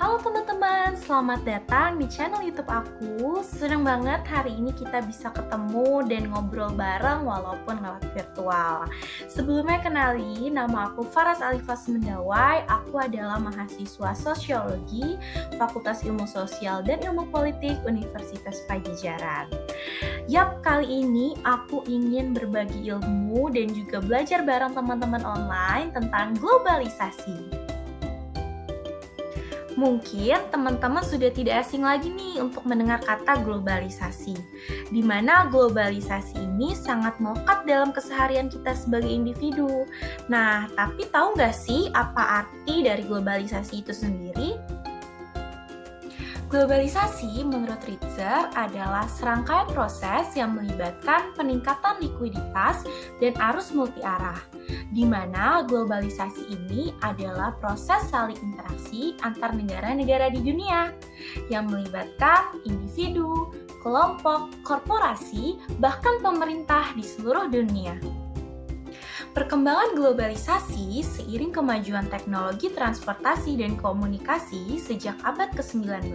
Halo teman-teman, selamat datang di channel YouTube aku. Senang banget hari ini kita bisa ketemu dan ngobrol bareng walaupun lewat virtual. Sebelumnya kenali, nama aku Faras Alifas Mendawai. Aku adalah mahasiswa Sosiologi, Fakultas Ilmu Sosial dan Ilmu Politik Universitas Pajajaran. Yap, kali ini aku ingin berbagi ilmu dan juga belajar bareng teman-teman online tentang globalisasi. Mungkin teman-teman sudah tidak asing lagi nih untuk mendengar kata globalisasi, di mana globalisasi ini sangat melekat dalam keseharian kita sebagai individu. Nah, tapi tahu nggak sih apa arti dari globalisasi itu sendiri? Globalisasi menurut Ritzer adalah serangkaian proses yang melibatkan peningkatan likuiditas dan arus multiarah, di mana globalisasi ini adalah proses saling interaksi antar negara-negara di dunia yang melibatkan individu, kelompok, korporasi, bahkan pemerintah di seluruh dunia. Perkembangan globalisasi seiring kemajuan teknologi transportasi dan komunikasi sejak abad ke-19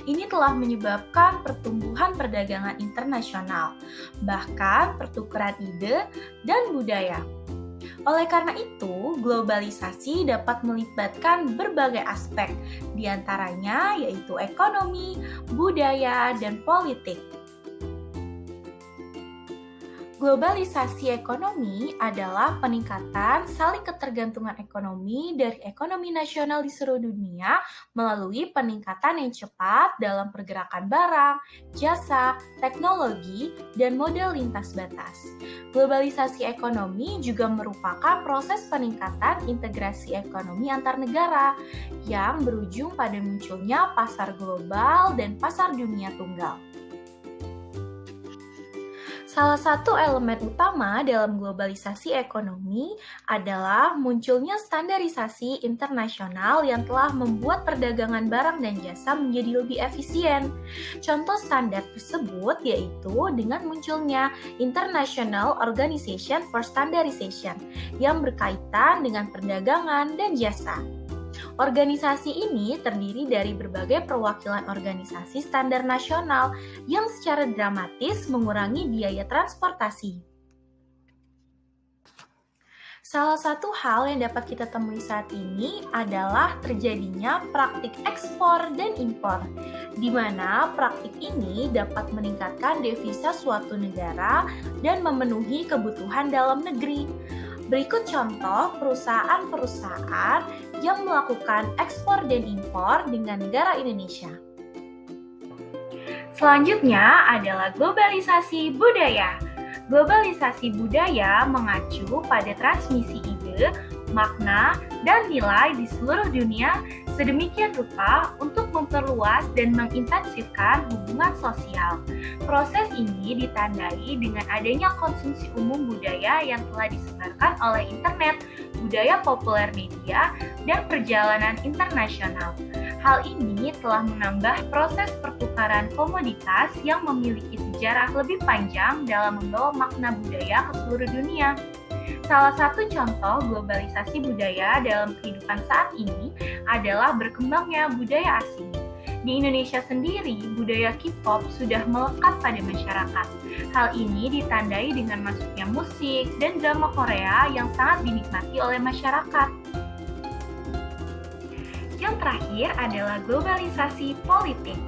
ini telah menyebabkan pertumbuhan perdagangan internasional, bahkan pertukaran ide dan budaya. Oleh karena itu, globalisasi dapat melibatkan berbagai aspek, diantaranya yaitu ekonomi, budaya, dan politik. Globalisasi ekonomi adalah peningkatan saling ketergantungan ekonomi dari ekonomi nasional di seluruh dunia melalui peningkatan yang cepat dalam pergerakan barang, jasa, teknologi, dan model lintas batas. Globalisasi ekonomi juga merupakan proses peningkatan integrasi ekonomi antar negara yang berujung pada munculnya pasar global dan pasar dunia tunggal. Salah satu elemen utama dalam globalisasi ekonomi adalah munculnya standarisasi internasional yang telah membuat perdagangan barang dan jasa menjadi lebih efisien. Contoh standar tersebut yaitu dengan munculnya International Organization for Standardization yang berkaitan dengan perdagangan dan jasa. Organisasi ini terdiri dari berbagai perwakilan organisasi standar nasional yang secara dramatis mengurangi biaya transportasi. Salah satu hal yang dapat kita temui saat ini adalah terjadinya praktik ekspor dan impor, di mana praktik ini dapat meningkatkan devisa suatu negara dan memenuhi kebutuhan dalam negeri. Berikut contoh perusahaan-perusahaan yang melakukan ekspor dan impor dengan negara Indonesia. Selanjutnya adalah globalisasi budaya. Globalisasi budaya mengacu pada transmisi ide, makna, dan nilai di seluruh dunia sedemikian rupa untuk memperluas dan mengintensifkan hubungan sosial. Proses ini ditandai dengan adanya konsumsi umum budaya yang telah disebarkan oleh internet, budaya populer media, dan perjalanan internasional. Hal ini telah menambah proses pertukaran komoditas yang memiliki sejarah lebih panjang dalam membawa makna budaya ke seluruh dunia. Salah satu contoh globalisasi budaya dalam kehidupan saat ini adalah berkembangnya budaya asing. Di Indonesia sendiri, budaya K-pop sudah melekat pada masyarakat. Hal ini ditandai dengan masuknya musik dan drama Korea yang sangat dinikmati oleh masyarakat. Yang terakhir adalah globalisasi politik.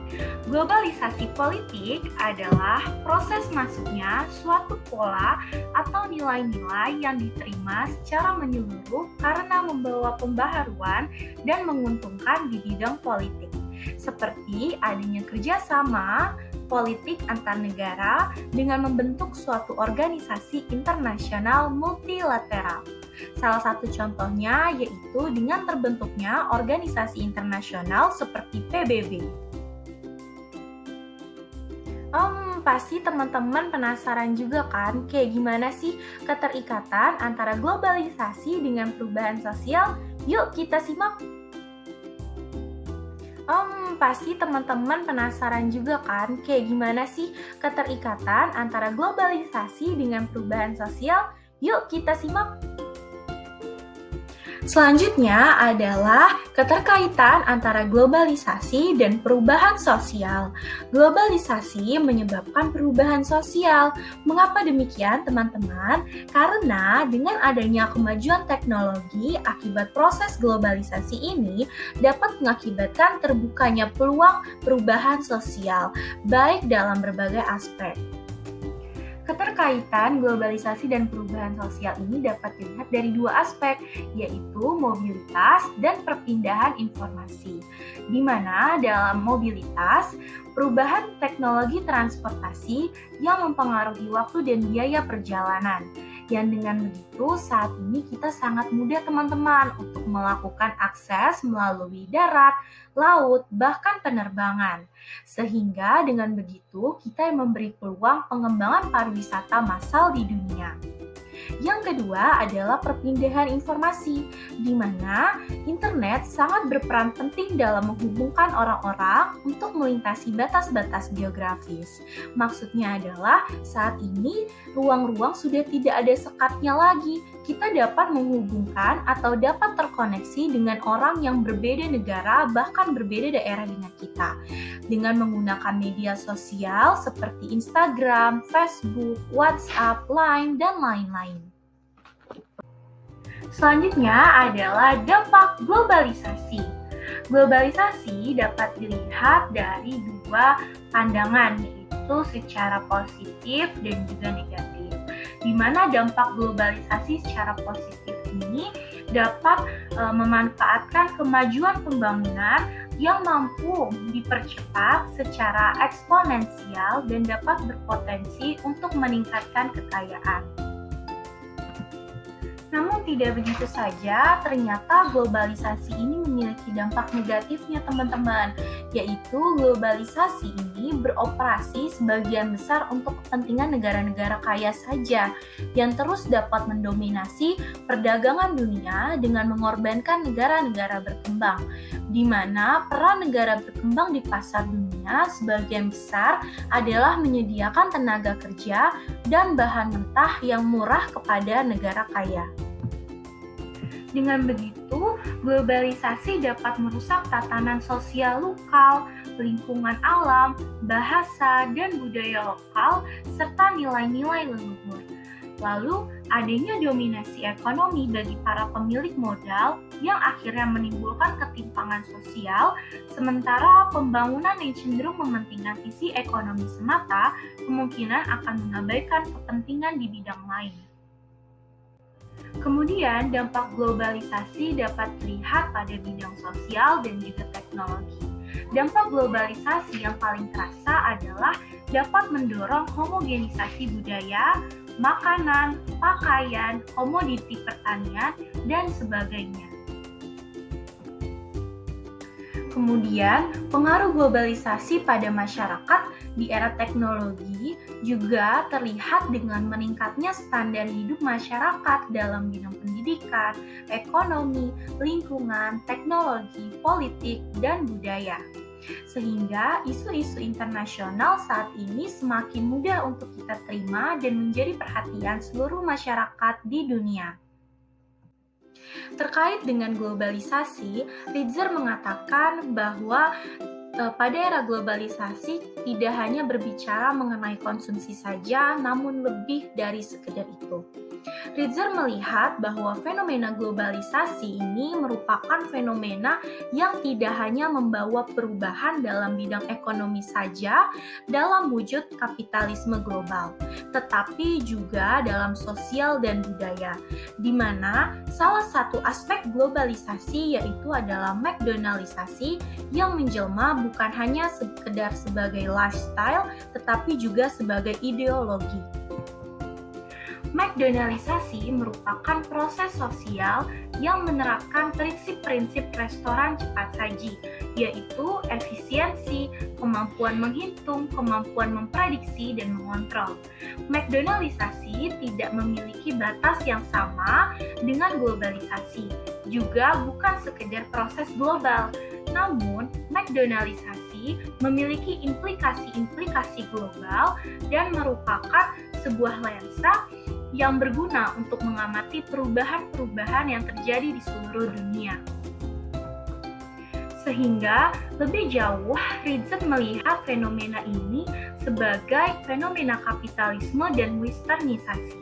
Globalisasi politik adalah proses masuknya suatu pola atau nilai-nilai yang diterima secara menyeluruh karena membawa pembaharuan dan menguntungkan di bidang politik, seperti adanya kerjasama politik antar negara dengan membentuk suatu organisasi internasional multilateral. Salah satu contohnya yaitu dengan terbentuknya organisasi internasional seperti PBB. Pasti teman-teman penasaran juga kan, kayak gimana sih keterikatan antara globalisasi dengan perubahan sosial? Yuk kita simak! Pasti teman-teman penasaran juga kan, kayak gimana sih keterikatan antara globalisasi dengan perubahan sosial? Yuk kita simak! Selanjutnya adalah keterkaitan antara globalisasi dan perubahan sosial. Globalisasi menyebabkan perubahan sosial. Mengapa demikian, teman-teman? Karena dengan adanya kemajuan teknologi akibat proses globalisasi ini dapat mengakibatkan terbukanya peluang perubahan sosial, baik dalam berbagai aspek. Keterkaitan globalisasi dan perubahan sosial ini dapat dilihat dari dua aspek, yaitu mobilitas dan perpindahan informasi. Di mana dalam mobilitas, perubahan teknologi transportasi yang mempengaruhi waktu dan biaya perjalanan. Yang dengan begitu, saat ini kita sangat mudah teman-teman untuk melakukan akses melalui darat, laut, bahkan penerbangan. Sehingga dengan begitu kita memberi peluang pengembangan pariwisata massal di dunia. Yang kedua adalah perpindahan informasi, di mana internet sangat berperan penting dalam menghubungkan orang-orang untuk melintasi batas-batas geografis. Maksudnya adalah saat ini ruang-ruang sudah tidak ada sekatnya lagi. Kita dapat menghubungkan atau dapat terkoneksi dengan orang yang berbeda negara, bahkan berbeda daerah dengan kita. Dengan menggunakan media sosial seperti Instagram, Facebook, WhatsApp, Line, dan lain-lain. Selanjutnya adalah dampak globalisasi. Globalisasi dapat dilihat dari dua pandangan, yaitu secara positif dan juga negatif. Di mana dampak globalisasi secara positif ini dapat memanfaatkan kemajuan pembangunan yang mampu dipercepat secara eksponensial dan dapat berpotensi untuk meningkatkan kekayaan. Namun tidak begitu saja, ternyata globalisasi ini memiliki dampak negatifnya teman-teman, yaitu globalisasi ini beroperasi sebagian besar untuk kepentingan negara-negara kaya saja, yang terus dapat mendominasi perdagangan dunia dengan mengorbankan negara-negara berkembang, di mana peran negara berkembang di pasar dunia sebagian besar adalah menyediakan tenaga kerja dan bahan mentah yang murah kepada negara kaya. Dengan begitu, globalisasi dapat merusak tatanan sosial lokal, lingkungan alam, bahasa, dan budaya lokal, serta nilai-nilai leluhur. Lalu, adanya dominasi ekonomi bagi para pemilik modal yang akhirnya menimbulkan ketimpangan sosial, sementara pembangunan yang cenderung mementingkan sisi ekonomi semata kemungkinan akan mengabaikan kepentingan di bidang lain. Kemudian, dampak globalisasi dapat dilihat pada bidang sosial dan juga teknologi. Dampak globalisasi yang paling terasa adalah dapat mendorong homogenisasi budaya, makanan, pakaian, komoditi pertanian, dan sebagainya. Kemudian, pengaruh globalisasi pada masyarakat di era teknologi juga terlihat dengan meningkatnya standar hidup masyarakat dalam bidang pendidikan, ekonomi, lingkungan, teknologi, politik, dan budaya. Sehingga isu-isu internasional saat ini semakin mudah untuk kita terima dan menjadi perhatian seluruh masyarakat di dunia. Terkait dengan globalisasi, Ritzer mengatakan bahwa pada era globalisasi tidak hanya berbicara mengenai konsumsi saja, namun lebih dari sekedar itu. Ritzer melihat bahwa fenomena globalisasi ini merupakan fenomena yang tidak hanya membawa perubahan dalam bidang ekonomi saja dalam wujud kapitalisme global, tetapi juga dalam sosial dan budaya, di mana salah satu aspek globalisasi yaitu adalah McDonaldisasi yang menjelma bukan hanya sekedar sebagai lifestyle, tetapi juga sebagai ideologi. McDonaldisasi merupakan proses sosial yang menerapkan prinsip-prinsip restoran cepat saji, yaitu efisiensi, kemampuan menghitung, kemampuan memprediksi, dan mengontrol. McDonaldisasi tidak memiliki batas yang sama dengan globalisasi, juga bukan sekedar proses global. Namun, McDonaldisasi memiliki implikasi-implikasi global dan merupakan sebuah lensa yang berguna untuk mengamati perubahan-perubahan yang terjadi di seluruh dunia. Sehingga lebih jauh, Rizet melihat fenomena ini sebagai fenomena kapitalisme dan westernisasi.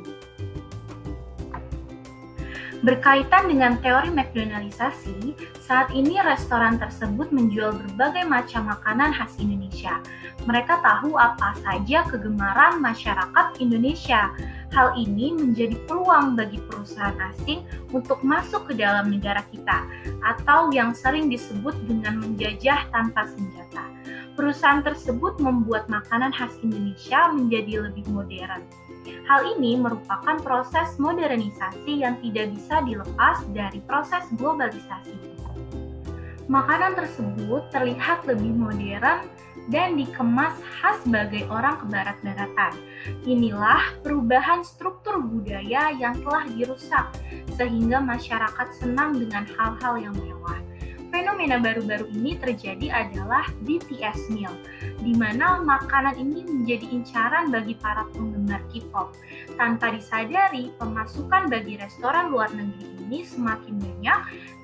Berkaitan dengan teori McDonaldisasi, saat ini restoran tersebut menjual berbagai macam makanan khas Indonesia. Mereka tahu apa saja kegemaran masyarakat Indonesia. Hal ini menjadi peluang bagi perusahaan asing untuk masuk ke dalam negara kita, atau yang sering disebut dengan menjajah tanpa senjata. Perusahaan tersebut membuat makanan khas Indonesia menjadi lebih modern. Hal ini merupakan proses modernisasi yang tidak bisa dilepas dari proses globalisasi. Makanan tersebut terlihat lebih modern dan dikemas khas sebagai orang kebarat-baratan. Inilah perubahan struktur budaya yang telah dirusak, sehingga masyarakat senang dengan hal-hal yang mewah. Fenomena baru-baru ini terjadi adalah BTS meal, di mana makanan ini menjadi incaran bagi para penggemar K-pop. Tanpa disadari, pemasukan bagi restoran luar negeri ini semakin banyak,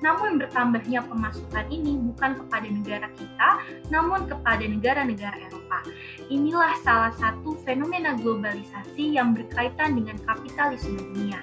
namun bertambahnya pemasukan ini bukan kepada negara kita, namun kepada negara-negara Eropa. Inilah salah satu fenomena globalisasi yang berkaitan dengan kapitalisme dunia.